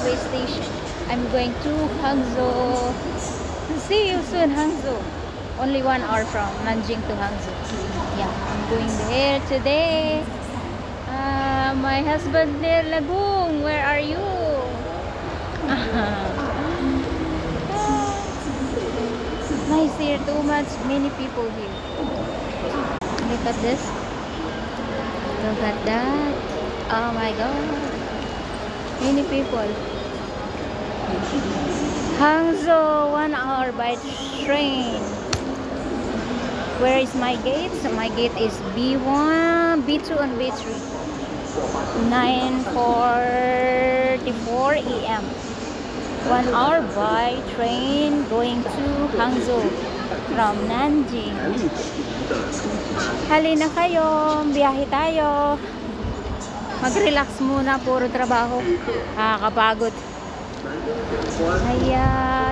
railway station. I'm going to Hangzhou. See you soon, Hangzhou. Only 1 hour from Nanjing to Hangzhou. Yeah, I'm going there today. My husband there, Lagung, where are you? Nice here, too much, many people here. Look at this. Look at that. Oh my god. Many people. Hangzhou, 1 hour by train. Where is my gate? So my gate is B1, B2 and B3. 9:44 AM. 1 hour by train going to Hangzhou from Nanjing. Halina kayo, biyahe tayo. Mag-relax muna, puro trabaho. Nakakapagod. Ayan.